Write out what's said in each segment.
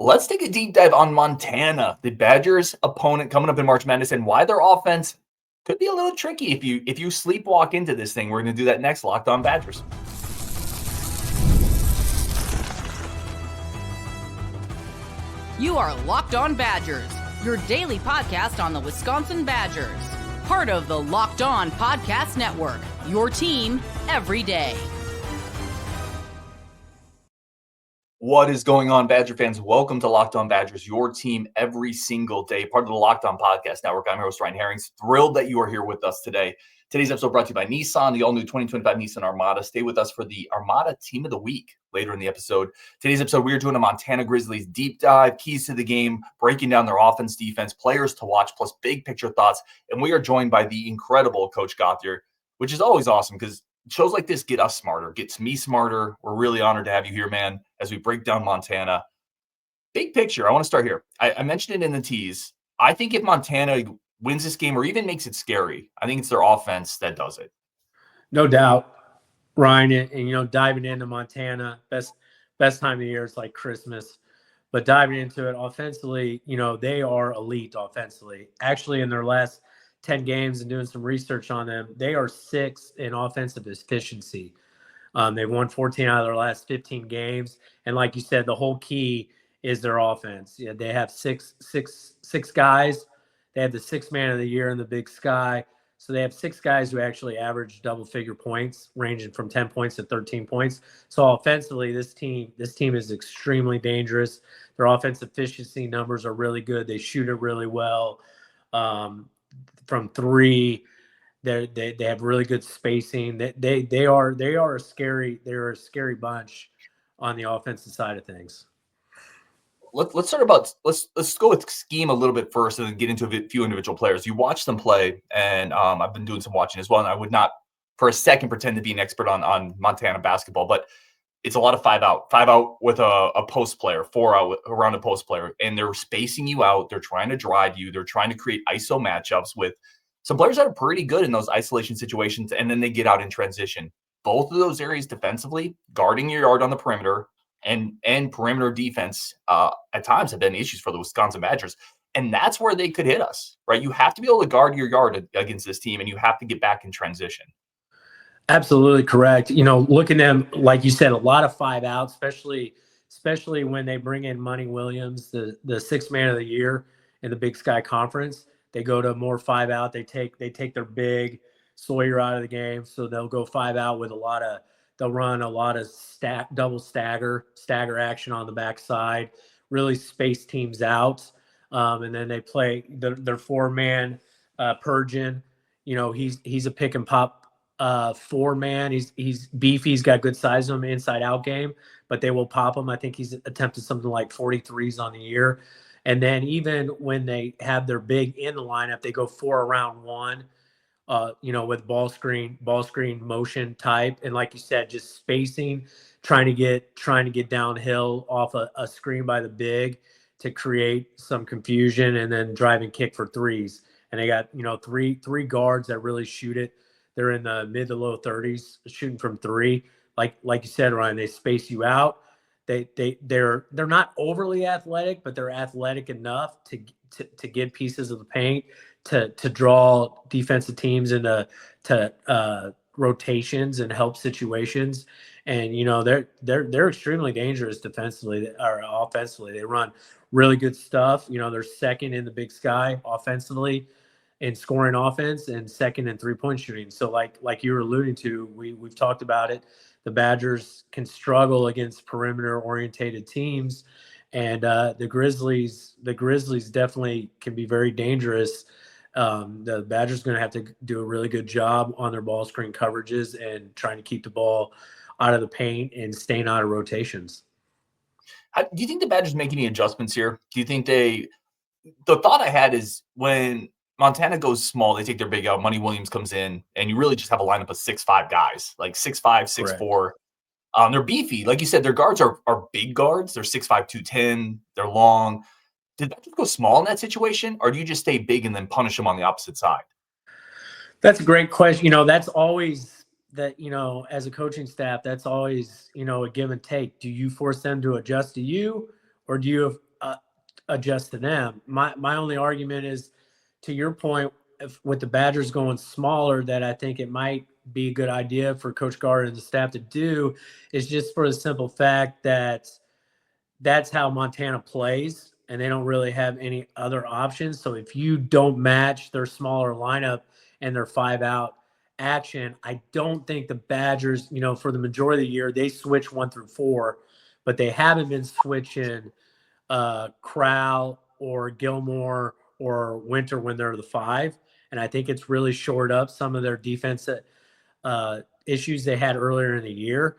Let's take a deep dive on Montana, the Badgers' opponent coming up in March Madness, and why their offense could be a little tricky if you sleepwalk into this thing. We're going to do that next. Locked On Badgers. You are Locked On Badgers, your daily podcast on the Wisconsin Badgers. Part of the Locked On Podcast Network, your team every day. What is going on, Badger fans? Welcome to Locked On Badgers, your team every single day, part of the Locked On Podcast Network. I'm your host, Ryan Harings. Thrilled that you are here with us today. Today's episode brought to you by Nissan, the all-new 2025 Nissan Armada. Stay with us for the Armada Team of the Week later in the episode. Today's episode, we are doing a Montana Grizzlies deep dive, keys to the game, breaking down their offense, defense, players to watch, plus big picture thoughts. And we are joined by the incredible Coach Gauthier, which is always awesome because shows like this get us smarter, gets me smarter. We're really honored to have you here, man, as we break down Montana. Big picture, I want to start here. I mentioned it in the tease. I think if Montana wins this game or even makes it scary, I think it's their offense that does it. No doubt, Ryan. And diving into Montana, best time of the year is like Christmas. But diving into it offensively, they are elite offensively. Actually, in their last 10 games and doing some research on them, they are 6th in offensive efficiency. They've won 14 out of their last 15 games. And like you said, the whole key is their offense. Yeah, they have six guys. They had the 6th man of the year in the Big Sky. So they have 6 guys who actually average double-figure points, ranging from 10 points to 13 points. So offensively, this team is extremely dangerous. Their offensive efficiency numbers are really good. They shoot it really well. From 3, they have really good spacing. They are a scary bunch on the offensive side of things. Let's go with scheme a little bit first and then get into a few individual players. You watch them play, and I've been doing some watching as well, and I would not for a second pretend to be an expert on Montana basketball, but it's a lot of 5 out with a post player, 4 out around a post player, and they're spacing you out. They're trying to drive you. They're trying to create ISO matchups with some players that are pretty good in those isolation situations, and then they get out in transition. Both of those areas defensively, guarding your yard on the perimeter and perimeter defense at times have been issues for the Wisconsin Badgers, and that's where they could hit us, right? You have to be able to guard your yard against this team, and you have to get back in transition. Absolutely correct. Look at them, like you said, a lot of 5 out, especially when they bring in Money Williams, the 6th man of the year in the Big Sky Conference. They go to more 5 out. They take their big Sawyer out of the game, so they'll go 5 out with they'll run a lot of double stagger action on the backside, really space teams out, and then they play their 4-man Purgeon. He's a pick and pop. 4-man. He's beefy. He's got good size to him, inside out game, but they will pop him. I think he's attempted something like 43s on the year. And then even when they have their big in the lineup, they go 4 around 1, with ball screen motion type. And like you said, just spacing, trying to get downhill off a screen by the big to create some confusion, and then drive and kick for 3s. And they got, three guards that really shoot it. They're in the mid to low 30s shooting from 3. Like you said, Ryan, they space you out. They're not overly athletic, but they're athletic enough to get pieces of the paint, to draw defensive teams into rotations and help situations. And they're extremely dangerous defensively or offensively. They run really good stuff. They're 2nd in the Big Sky offensively in scoring offense and 2nd in 3-point shooting. So like you were alluding to, we've talked about it. The Badgers can struggle against perimeter-orientated teams, and the Grizzlies definitely can be very dangerous. The Badgers are going to have to do a really good job on their ball screen coverages and trying to keep the ball out of the paint and staying out of rotations. Do you think the Badgers make any adjustments here? Do you think the thought I had is when Montana goes small, they take their big out. Money Williams comes in, and you really just have a lineup of 6'5" guys, like 6'5", 6'4". They're beefy. Like you said, their guards are big guards. They're 6'5", 210. They're long. Did that go small in that situation, or do you just stay big and then punish them on the opposite side? That's a great question. That's always that, as a coaching staff, that's always, a give and take. Do you force them to adjust to you, or do you adjust to them. My only argument is, to your point, with the Badgers going smaller, that I think it might be a good idea for Coach Gard and the staff to do, is just for the simple fact that that's how Montana plays, and they don't really have any other options. So if you don't match their smaller lineup and their 5-out action, I don't think the Badgers, for the majority of the year, they switch 1 through 4, but they haven't been switching Crowl or Gilmore or Winter when they're the 5. And I think it's really shored up some of their defensive issues they had earlier in the year.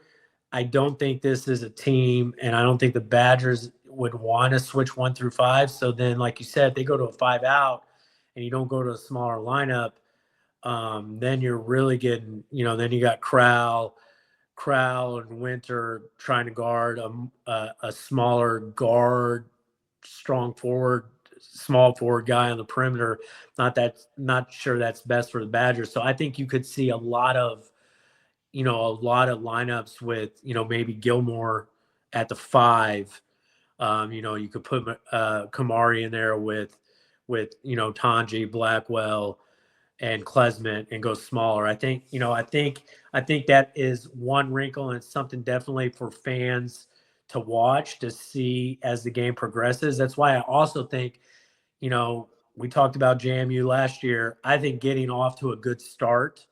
I don't think this is a team, and I don't think the Badgers would want to switch 1 through 5. So then, like you said, they go to a 5-out and you don't go to a smaller lineup, then you're really getting, then you got Crowl and Winter trying to guard a smaller guard, strong forward, small forward guy on the perimeter. Not sure that's best for the Badgers. So I think you could see a lot of lineups with, maybe Gilmore at the 5. You could put Kamari in there with Tanji, Blackwell, and Klesmit, and go smaller. I think that is one wrinkle, and it's something definitely for fans to watch, to see as the game progresses. That's why I also think, we talked about JMU last year. I think getting off to a good start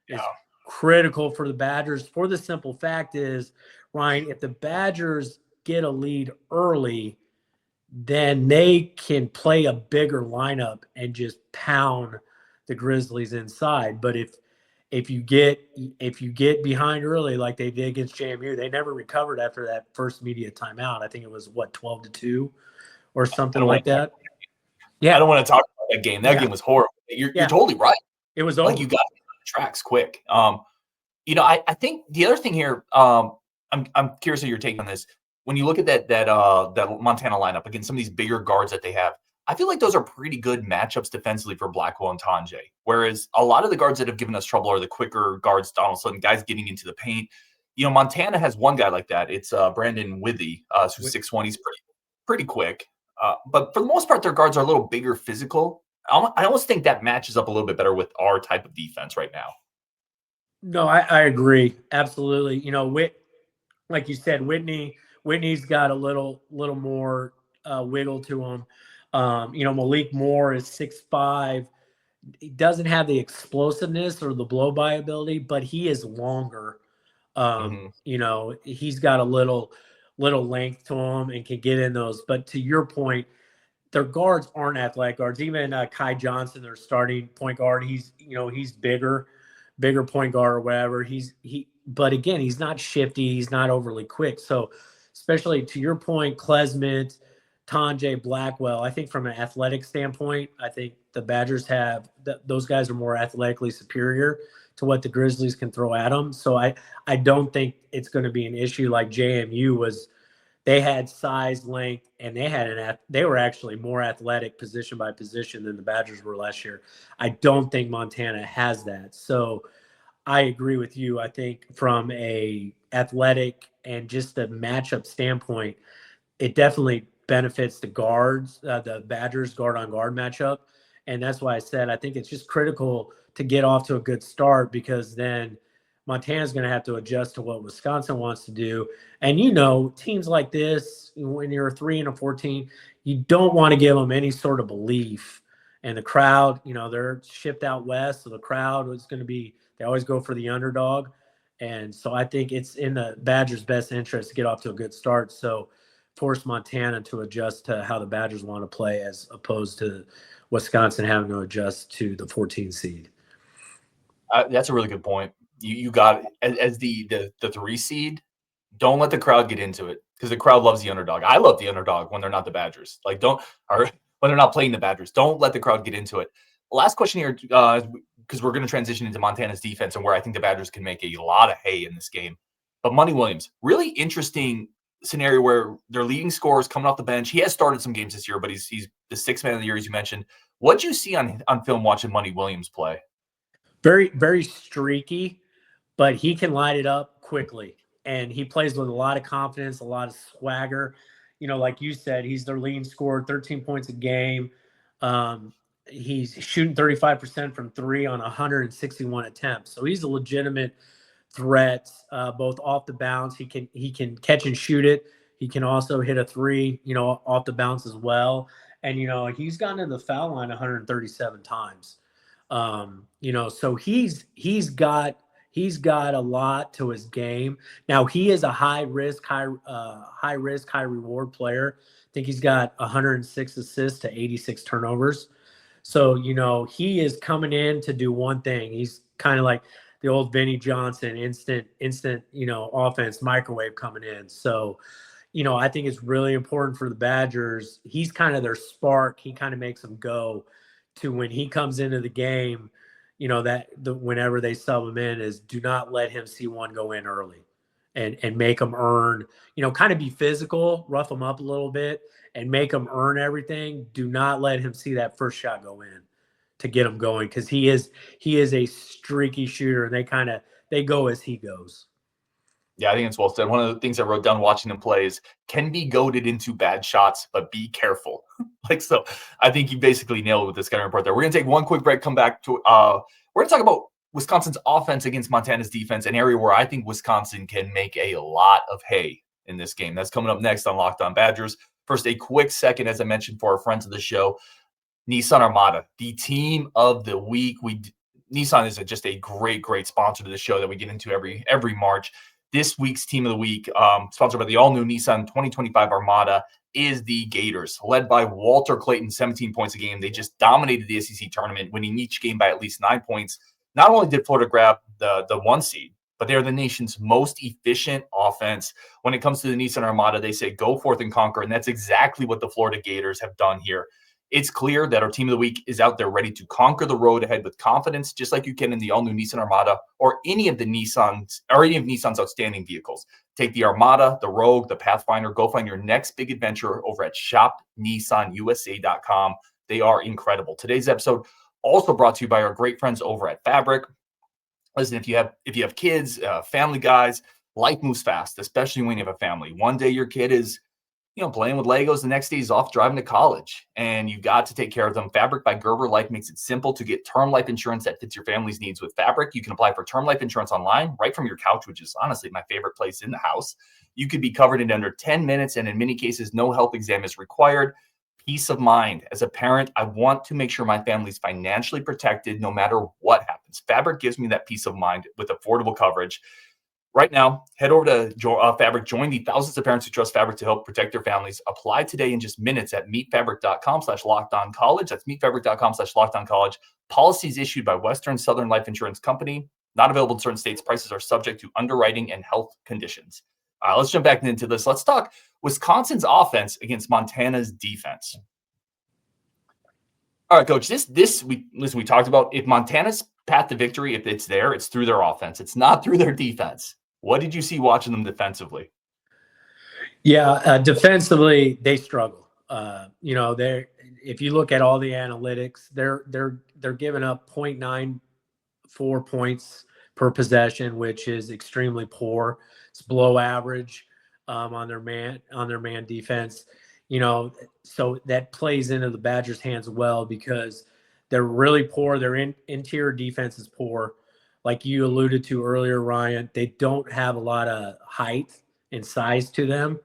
is critical for the Badgers, for the simple fact is, Ryan, if the Badgers get a lead early, then they can play a bigger lineup and just pound the Grizzlies inside. But if you get behind early like they did against JMU, they never recovered after that first media timeout. I think it was 12-2 or something like that. Yeah, I don't want to talk about that game. That game was horrible. You're totally right. It was over. Like, you got to get on the tracks quick. I think the other thing here, I'm curious of your take on this. When you look at that Montana lineup against some of these bigger guards that they have, I feel like those are pretty good matchups defensively for Blackwell and Tanji. Whereas a lot of the guards that have given us trouble are the quicker guards, all of a sudden guys getting into the paint. Montana has one guy like that. It's Brandon Withy, who's 6'1". He's pretty quick. But for the most part, their guards are a little bigger, physical. I almost think that matches up a little bit better with our type of defense right now. No, I agree. Absolutely. Like you said, Whitney's got a little more wiggle to him. Malik Moore is 6'5". He doesn't have the explosiveness or the blow-by ability, but he is longer. He's got a little length to him and can get in those. But to your point, their guards aren't athletic guards. Even Kai Johnson, their starting point guard, he's bigger point guard or whatever. But again, he's not shifty. He's not overly quick. So especially to your point, Klesmit, Tanji, Blackwell, I think from an athletic standpoint, I think the Badgers have those guys are more athletically superior to what the Grizzlies can throw at them. So I don't think it's going to be an issue like JMU was. They had size, length, and they were actually more athletic position by position than the Badgers were last year. I don't think Montana has that. So I agree with you. I think from a athletic and just a matchup standpoint, it definitely benefits the guards, the Badgers guard-on-guard matchup. And that's why I said I think it's just critical to get off to a good start, because then Montana's going to have to adjust to what Wisconsin wants to do. And, teams like this, when you're 3-14, you don't want to give them any sort of belief. And the crowd, they're shipped out west, so the crowd is going to be – they always go for the underdog. And so I think it's in the Badgers' best interest to get off to a good start. So force Montana to adjust to how the Badgers want to play, as opposed to Wisconsin having to adjust to the 14 seed. That's a really good point. You got as the 3 seed, don't let the crowd get into it, because the crowd loves the underdog. I love the underdog when they're not the Badgers. When they're not playing the Badgers. Don't let the crowd get into it. Last question here, because we're going to transition into Montana's defense and where I think the Badgers can make a lot of hay in this game. But Monty Williams, really interesting scenario where their leading scorer is coming off the bench. He has started some games this year, but he's the 6th man of the year, as you mentioned. What'd you see on film watching Monty Williams play? Very, very streaky, but he can light it up quickly. And he plays with a lot of confidence, a lot of swagger. like you said, he's their leading scorer, 13 points a game. He's shooting 35% from three on 161 attempts. So he's a legitimate threat, both off the bounce. He can catch and shoot it. He can also hit a three, off the bounce as well. And, he's gotten to the foul line 137 times. So he's got a lot to his game. Now he is a high risk, high reward player. I think he's got 106 assists to 86 turnovers. So, he is coming in to do one thing. He's kind of like the old Vinnie Johnson, instant, offense, microwave coming in. So, I think it's really important for the Badgers. He's kind of their spark. He kind of makes them go to when he comes into the game, whenever they sub him in is do not let him see one go in early and make them earn, kind of be physical, rough them up a little bit and make them earn everything. Do not let him see that first shot go in to get him going. Cause he is a streaky shooter and they go as he goes. Yeah, I think it's well said. One of the things I wrote down watching him play is can be goaded into bad shots, but be careful. So I think you basically nailed it with this scouting report there. We're going to take one quick break, come back to we're going to talk about Wisconsin's offense against Montana's defense, an area where I think Wisconsin can make a lot of hay in this game. That's coming up next on Locked On Badgers. First, a quick second, as I mentioned, for our friends of the show, Nissan Armada, the team of the week. Nissan is just a great sponsor to the show that we get into every March. This week's team of the week, sponsored by the all-new Nissan 2025 Armada, is the Gators, led by Walter Clayton, 17 points a game. They just dominated the SEC tournament, winning each game by at least 9 points. Not only did Florida grab the 1 seed, but they're the nation's most efficient offense. When it comes to the Nissan Armada, they say go forth and conquer, and that's exactly what the Florida Gators have done here. It's clear that our team of the week is out there ready to conquer the road ahead with confidence, just like you can in the all-new Nissan Armada or any of Nissan's outstanding vehicles. Take the Armada, the Rogue, the Pathfinder. Go find your next big adventure over at shopnissanusa.com. They are incredible. Today's episode also brought to you by our great friends over at Fabric. Listen, if you have kids, family guys, life moves fast, especially when you have a family. One day your kid is playing with Legos. The next day he's off driving to college, and you got to take care of them. Fabric by Gerber Life makes it simple to get term life insurance that fits your family's needs. With Fabric, you can apply for term life insurance online, right from your couch, which is honestly my favorite place in the house. You could be covered in under 10 minutes, and in many cases, no health exam is required. Peace of mind. As a parent, I want to make sure my family's financially protected no matter what happens. Fabric gives me that peace of mind with affordable coverage. Right now, head over to Fabric. Join the thousands of parents who trust Fabric to help protect their families. Apply today in just minutes at meetfabric.com/lockedoncollege. That's meetfabric.com/lockedoncollege. Policies issued by Western Southern Life Insurance Company. Not available in certain states. Prices are subject to underwriting and health conditions. Let's jump back into this. Let's talk Wisconsin's offense against Montana's defense. All right, Coach, we talked about if Montana's path to victory, if it's there, it's through their offense. It's not through their defense. What did you see watching them defensively? Yeah, defensively, they struggle. If you look at all the analytics, they're giving up 0.94 points per possession, which is extremely poor. It's below average on their man defense. So that plays into the Badgers' hands well because they're really poor. Their interior defense is poor. Like you alluded to earlier, Ryan, they don't have a lot of height and size to them.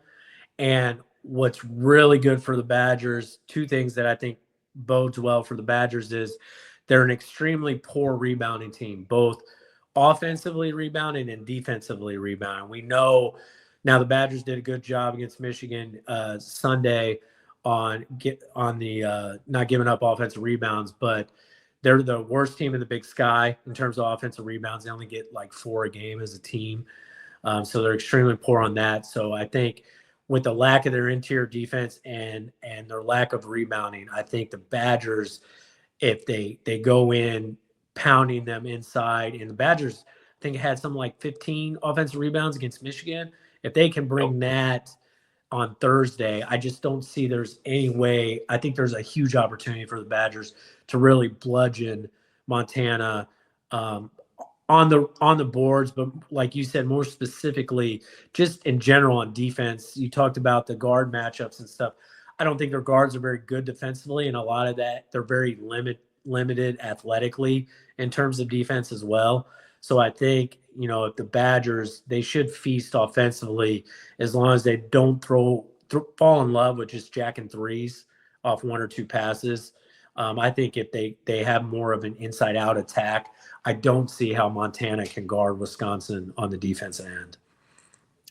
And what's really good for the Badgers, two things that I think bodes well for the Badgers is they're an extremely poor rebounding team, both offensively rebounding and defensively rebounding. We know now the Badgers did a good job against Michigan Sunday on the not giving up offensive rebounds, but they're the worst team in the Big Sky in terms of offensive rebounds. They only get like 4 a game as a team. So they're extremely poor on that. So I think with the lack of their interior defense and their lack of rebounding, I think the Badgers, if they go in pounding them inside, and the Badgers, I think, had something like 15 offensive rebounds against Michigan. If they can bring that on Thursday, I just don't see there's any way. I think there's a huge opportunity for the Badgers to really bludgeon Montana on the boards, but like you said, more specifically, just in general on defense. You talked about the guard matchups and stuff. I don't think their guards are very good defensively, and a lot of that they're very limited athletically in terms of defense as well. So I think, if the Badgers, they should feast offensively as long as they don't fall in love with just jacking threes off one or two passes. I think if they have more of an inside-out attack, I don't see how Montana can guard Wisconsin on the defensive end.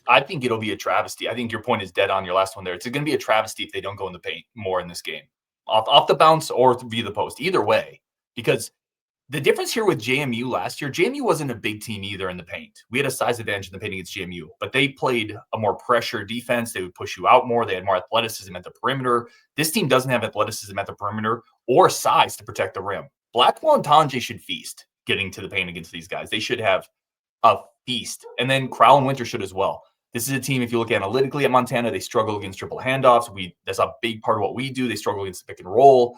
I think it'll be a travesty. I think your point is dead on your last one there. It's going to be a travesty if they don't go in the paint more in this game, off the bounce or via the post, either way. Because the difference here with JMU last year, JMU wasn't a big team either in the paint. We had a size advantage in the paint against JMU, but they played a more pressure defense. They would push you out more. They had more athleticism at the perimeter. This team doesn't have athleticism at the perimeter or size to protect the rim. Blackwell and Tanjay should feast getting to the paint against these guys. They should have a feast. And then Crowl and Winter should as well. This is a team, if you look analytically at Montana, they struggle against triple handoffs. That's a big part of what we do. They struggle against the pick and roll.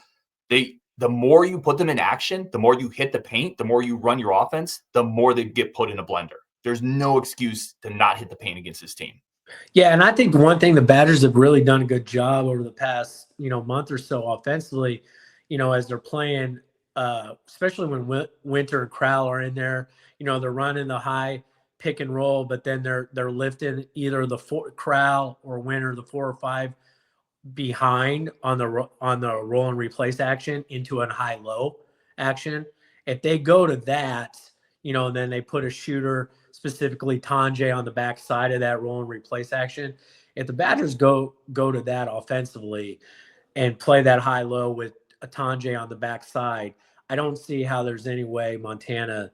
The more you put them in action, the more you hit the paint, the more you run your offense, the more they get put in a blender. There's no excuse to not hit the paint against this team. Yeah, and I think one thing the Badgers have really done a good job over the past, month or so offensively, as they're playing, especially when Winter and Crowl are in there, they're running the high pick and roll, but then they're lifting either the Crowl or Winter, the 4 or 5 behind on the roll and replace action into a high-low action. If they go to that, then they put a shooter, specifically Tanjay, on the back side of that roll and replace action. If the Badgers go to that offensively and play that high-low with a Tanjay on the back side, I don't see how there's any way Montana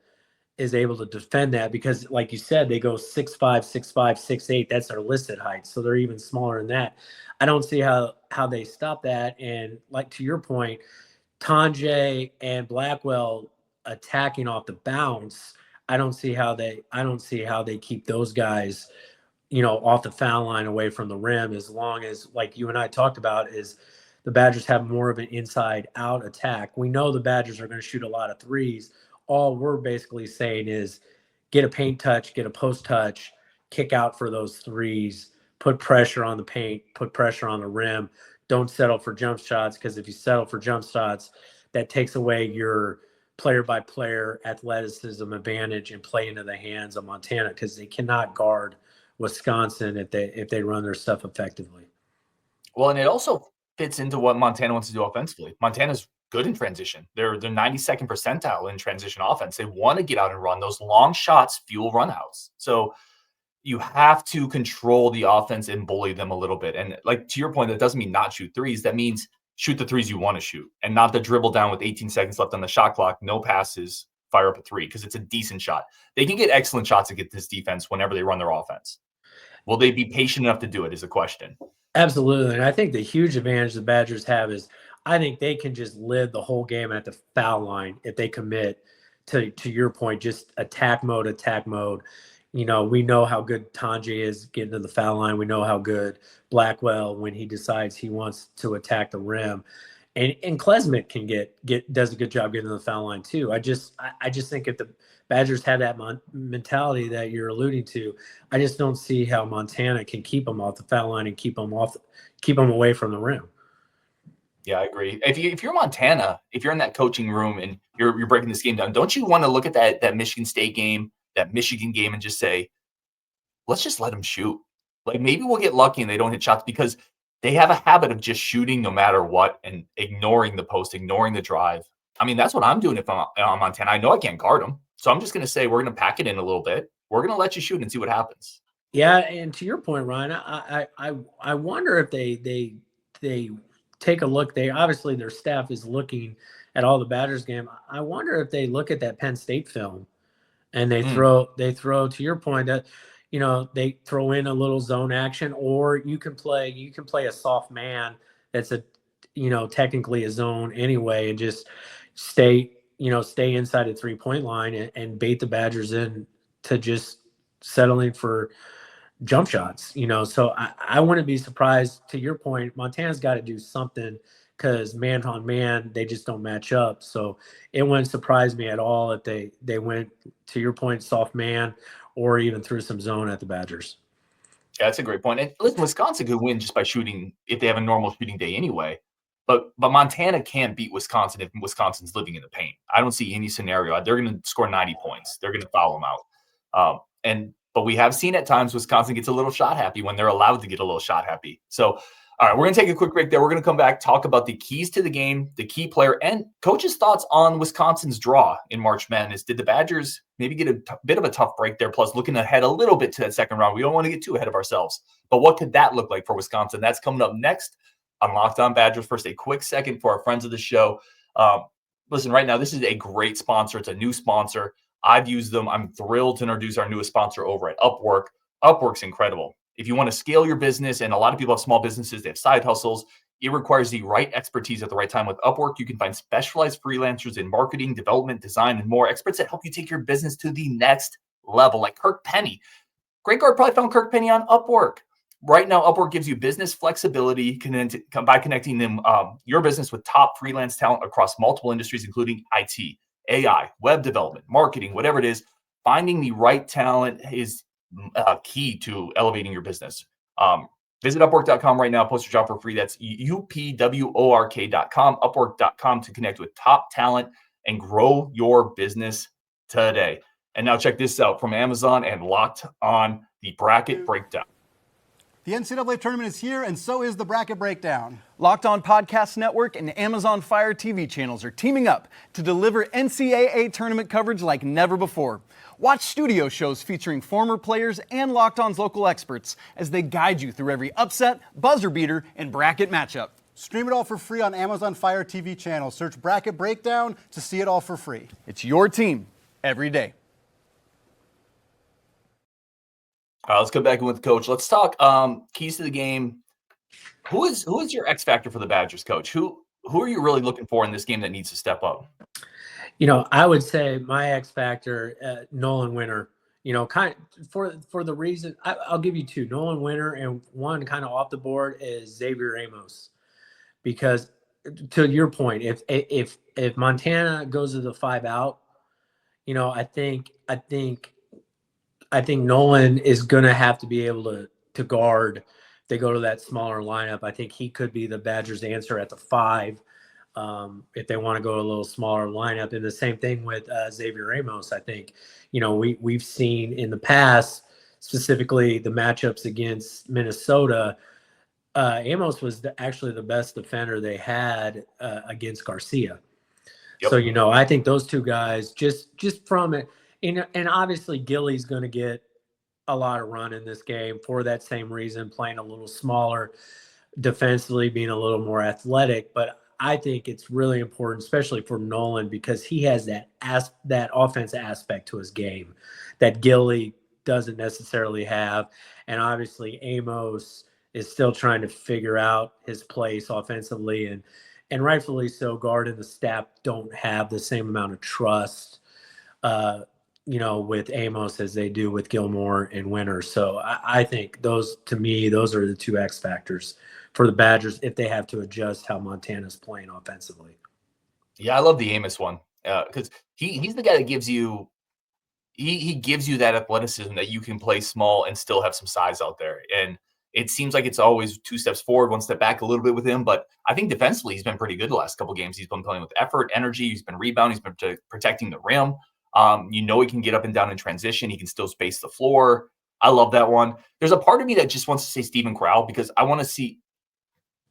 is able to defend that, because like you said, they go 6'5", 6'5", 6'8". That's their listed height. So they're even smaller than that. I don't see how they stop that. And like to your point, Tanjay and Blackwell attacking off the bounce, I don't see how they keep those guys, off the foul line away from the rim, as long as, like you and I talked about, is the Badgers have more of an inside out attack. We know the Badgers are going to shoot a lot of threes. All we're basically saying is get a paint touch, get a post touch, kick out for those threes, put pressure on the paint, put pressure on the rim. Don't settle for jump shots, because if you settle for jump shots, that takes away your player-by-player athleticism advantage and play into the hands of Montana, because they cannot guard Wisconsin if they run their stuff effectively. Well, and it also fits into what Montana wants to do offensively. Montana's good in transition. They're 92nd percentile in transition offense. They want to get out and run. Those long shots fuel runouts. So you have to control the offense and bully them a little bit. And like to your point, that doesn't mean not shoot threes. That means shoot the threes you want to shoot, and not the dribble down with 18 seconds left on the shot clock, no passes, fire up a three, because it's a decent shot. They can get excellent shots against this defense whenever they run their offense. Will they be patient enough to do it is a question. Absolutely. And I think the huge advantage the Badgers have is I think they can just live the whole game at the foul line if they commit to your point, just attack mode. We know how good Tanjay is getting to the foul line. We know how good Blackwell, when he decides he wants to attack the rim. And Klesmit can does a good job getting to the foul line too. I just think if the Badgers had that mentality that you're alluding to, I just don't see how Montana can keep them off the foul line and keep them away from the rim. Yeah, I agree. If you're Montana, if you're in that coaching room and you're breaking this game down, don't you want to look at that Michigan State game, that Michigan game, and just say, let's just let them shoot. Like, maybe we'll get lucky and they don't hit shots, because they have a habit of just shooting no matter what and ignoring the post, ignoring the drive. I mean, that's what I'm doing if I'm on Montana. I know I can't guard them. So I'm just going to say, we're going to pack it in a little bit. We're going to let you shoot and see what happens. Yeah. And to your point, Ryan, I wonder if they take a look. Obviously their staff is looking at all the Badgers game. I wonder if they look at that Penn State film and they throw, to your point, that, they throw in a little zone action, or you can play a soft man that's technically a zone anyway, and just stay inside the 3-point line and bait the Badgers in to just settling for jump shots, so I wouldn't be surprised. To your point, Montana's got to do something because man on man, they just don't match up. So it wouldn't surprise me at all if they went, to your point, soft man, or even threw some zone at the Badgers. Yeah, that's a great point. And listen, Wisconsin could win just by shooting if they have a normal shooting day anyway. But Montana can't beat Wisconsin if Wisconsin's living in the paint. I don't see any scenario. They're going to score 90 points. They're going to foul them out. But we have seen at times Wisconsin gets a little shot happy when they're allowed to get a little shot happy. So, all right, we're going to take a quick break there. We're going to come back, talk about the keys to the game, the key player, and coach's thoughts on Wisconsin's draw in March Madness. Did the Badgers maybe get a bit of a tough break there? Plus, looking ahead a little bit to that second round. We don't want to get too ahead of ourselves. But what could that look like for Wisconsin? That's coming up next on Locked On Badgers. First, a quick second for our friends of the show. Listen, right now, this is a great sponsor. It's a new sponsor. I've used them. I'm thrilled to introduce our newest sponsor over at Upwork. Upwork's incredible. If you want to scale your business, and a lot of people have small businesses, they have side hustles, it requires the right expertise at the right time. With Upwork, you can find specialized freelancers in marketing, development, design, and more, experts that help you take your business to the next level, like Kirk Penny. Great Gard probably found Kirk Penny on Upwork. Right now, Upwork gives you business flexibility by connecting them your business with top freelance talent across multiple industries, including IT, AI, web development, marketing, whatever it is. Finding the right talent is key to elevating your business. Visit Upwork.com right now. Post your job for free. That's UPWORK.com, Upwork.com to connect with top talent and grow your business today. And now check this out from Amazon and Locked On, the Bracket Breakdown. The NCAA Tournament is here, and so is the Bracket Breakdown. Locked On Podcast Network and Amazon Fire TV channels are teaming up to deliver NCAA Tournament coverage like never before. Watch studio shows featuring former players and Locked On's local experts as they guide you through every upset, buzzer beater, and bracket matchup. Stream it all for free on Amazon Fire TV channel. Search Bracket Breakdown to see it all for free. It's your team every day. All right, let's go back in with the coach. Let's talk keys to the game. Who is your X factor for the Badgers, coach? Who are you really looking for in this game that needs to step up? I would say my X factor, Nolan Winter. Kind of for the reason I'll give you two: Nolan Winter, and one kind of off the board is Xavier Amos. Because to your point, if Montana goes to the 5 out, I think Nolan is going to have to be able to guard. If they go to that smaller lineup, I think he could be the Badgers' answer at the 5 if they want to go a little smaller lineup. And the same thing with Xavier Amos. I think, we've seen in the past, specifically the matchups against Minnesota, Amos was actually the best defender they had against Garcia. Yep. So, I think those two guys, just from it, and obviously Gilly's going to get a lot of run in this game for that same reason, playing a little smaller defensively, being a little more athletic. But I think it's really important, especially for Nolan, because he has that offensive aspect to his game that Gilly doesn't necessarily have. And obviously Amos is still trying to figure out his place offensively, and rightfully so. Gard and the staff don't have the same amount of trust with Amos as they do with Gilmore and Winter. So I think those are the two X factors for the Badgers if they have to adjust how Montana's playing offensively. Yeah, I love the Amos one because he's the guy that gives you he gives you that athleticism that you can play small and still have some size out there. And it seems like it's always 2 steps forward, 1 step back a little bit with him. But I think defensively he's been pretty good the last couple of games. He's been playing with effort, energy. He's been rebounding. He's been protecting the rim. He can get up and down in transition. He can still space the floor. I love that one. There's a part of me that just wants to say Stephen Crowl because I want to see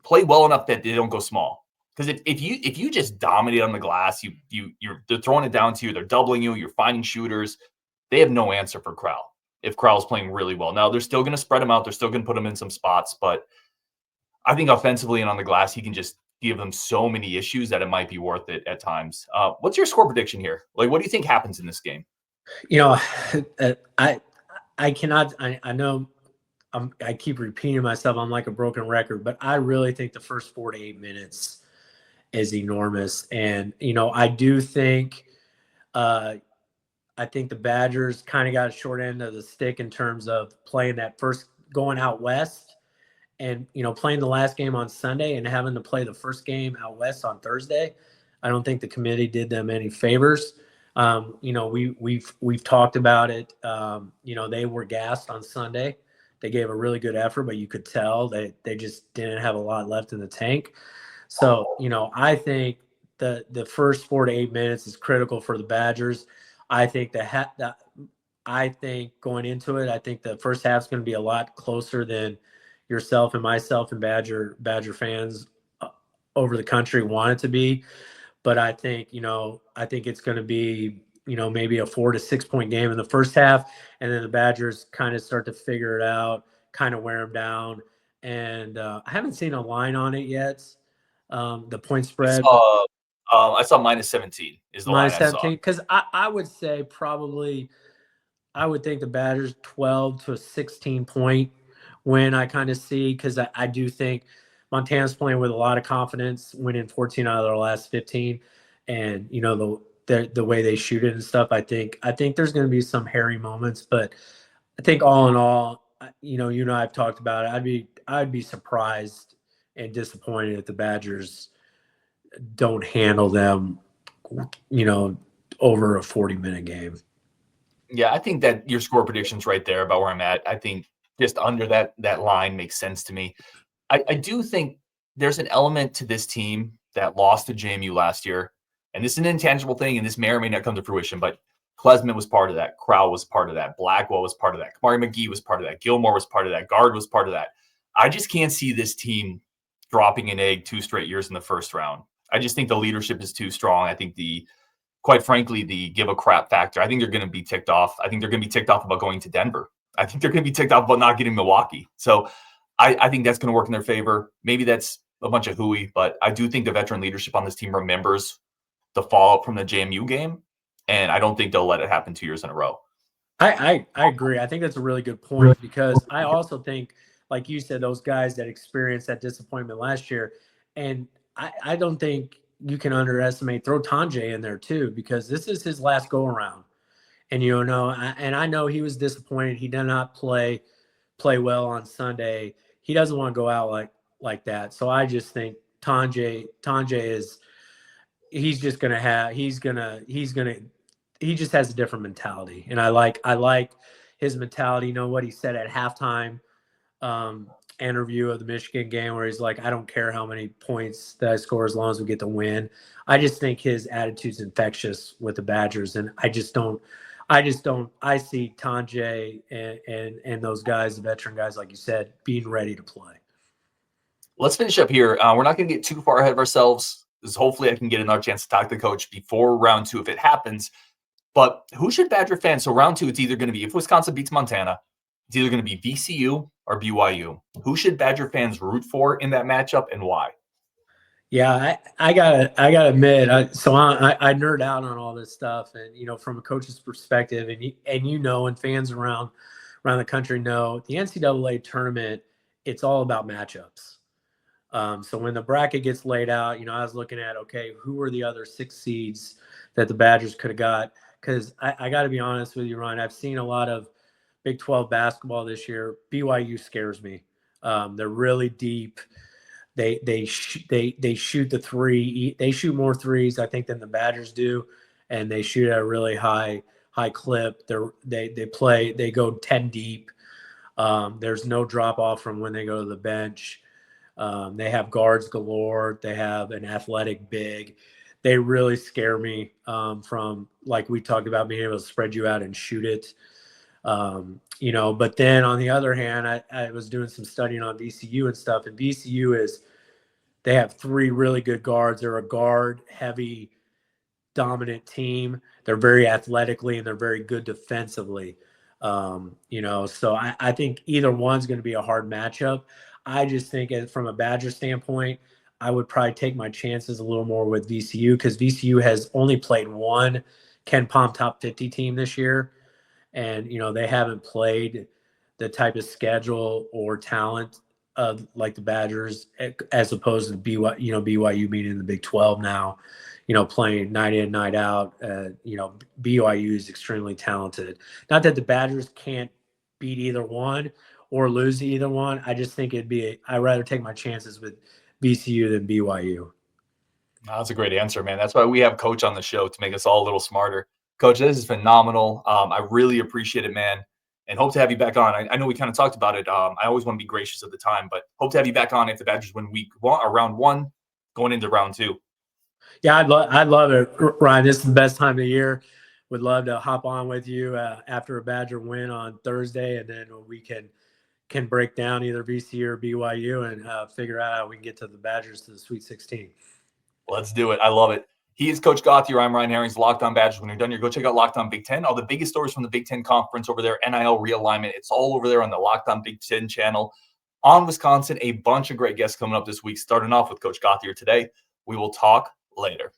play well enough that they don't go small. Because if you just dominate on the glass, they're throwing it down to you, they're doubling you, you're finding shooters. They have no answer for Crowl if Crowell's playing really well. Now they're still going to spread him out. They're still going to put him in some spots, but I think offensively and on the glass, he can just give them so many issues that it might be worth it at times. What's your score prediction here? Like, what do you think happens in this game? I know I keep repeating myself. I'm like a broken record, but I really think the first 4 to 8 minutes is enormous. And, I do think I think the Badgers kind of got a short end of the stick in terms of playing that first, going out west and, playing the last game on Sunday and having to play the first game out west on Thursday. I don't think the committee did them any favors. We've talked about it. They were gassed on Sunday. They gave a really good effort, but you could tell they just didn't have a lot left in the tank. So, I think the first 4 to 8 minutes is critical for the Badgers. I think going into it, I think the first half is going to be a lot closer than yourself and myself and Badger fans over the country want it to be. But I think it's going to be, maybe a 4 to 6 point game in the first half, and then the Badgers kind of start to figure it out, kind of wear them down. And I haven't seen a line on it yet. The point spread. I saw minus 17 is the line I saw. Minus 17, because I would say probably I would think the Badgers 12 to a 16 point win I kind of see, because I do think Montana's playing with a lot of confidence, winning 14 out of their last 15. And, the way they shoot it and stuff, I think there's going to be some hairy moments. But I think all in all, you and I have talked about it. I'd be surprised and disappointed if the Badgers don't handle them, over a 40-minute game. Yeah, I think that your score prediction's right there about where I'm at. I think just under that line makes sense to me. I do think there's an element to this team that lost to JMU last year, and this is an intangible thing, and this may or may not come to fruition, but Klesmit was part of that. Crowl was part of that. Blackwell was part of that. Kamari McGee was part of that. Gilmore was part of that. Gard was part of that. I just can't see this team dropping an egg 2 straight years in the first round. I just think the leadership is too strong. I think quite frankly, the give a crap factor, I think they're going to be ticked off. I think they're going to be ticked off about going to Denver. I think they're going to be ticked off about not getting Milwaukee. So I think that's going to work in their favor. Maybe that's a bunch of hooey, but I do think the veteran leadership on this team remembers the fallout from the JMU game, and I don't think they'll let it happen 2 years in a row. I agree. I think that's a really good point, because I also think, like you said, those guys that experienced that disappointment last year, and I don't think you can underestimate, throw Tanjay in there too, because this is his last go around. And, I know he was disappointed. He did not play well on Sunday. He doesn't want to go out like that. So I just think Tanjay is, he just has a different mentality. And I like his mentality. What he said at halftime interview of the Michigan game, where he's like, I don't care how many points that I score as long as we get the win. I just think his attitude's infectious with the Badgers. And I see Tanjay and those guys, the veteran guys, like you said, being ready to play. Let's finish up here. We're not going to get too far ahead of ourselves, because hopefully I can get another chance to talk to the coach before round 2 if it happens. But who should Badger fans? So round 2, it's either going to be, if Wisconsin beats Montana, it's either going to be VCU or BYU. Who should Badger fans root for in that matchup, and why? Yeah, I gotta admit, I nerd out on all this stuff, and from a coach's perspective, and fans around the country know, the NCAA tournament, it's all about matchups. So when the bracket gets laid out, I was looking at, okay, who were the other 6 seeds that the Badgers could have got? Because I got to be honest with you, Ryan, I've seen a lot of Big 12 basketball this year. BYU scares me. They're really deep. They shoot the three. They shoot more threes, I think, than the Badgers do, and they shoot at a really high clip. They go 10 deep. There's no drop off from when they go to the bench. They have guards galore. They have an athletic big. They really scare me from, like we talked about, being able to spread you out and shoot it. But then on the other hand, I was doing some studying on VCU and stuff, and VCU they have 3 really good guards. They're a guard heavy, dominant team. They're very athletically, and they're very good defensively. So I think either one's going to be a hard matchup. I just think from a Badger standpoint, I would probably take my chances a little more with VCU, because VCU has only played one Ken Pom top 50 team this year. And, they haven't played the type of schedule or talent like the Badgers, as opposed to BYU being in the Big 12 now, playing night in, night out. BYU is extremely talented. Not that the Badgers can't beat either one or lose to either one. I just think I'd rather take my chances with VCU than BYU. That's a great answer, man. That's why we have Coach on the show, to make us all a little smarter. Coach, this is phenomenal. I really appreciate it, man, and hope to have you back on. I know we kind of talked about it. I always want to be gracious of the time, but hope to have you back on if the Badgers win round 1, going into round 2. Yeah, I'd love it, Ryan. This is the best time of the year. Would love to hop on with you after a Badger win on Thursday, and then we can break down either VCU or BYU and figure out how we can get to the Badgers to the Sweet 16. Let's do it. I love it. He is Coach Gauthier. I'm Ryan Harings, Locked On Badgers. When you're done here, go check out Locked On Big Ten. All the biggest stories from the Big Ten Conference over there, NIL realignment. It's all over there on the Locked On Big Ten channel. On Wisconsin, a bunch of great guests coming up this week, starting off with Coach Gauthier today. We will talk later.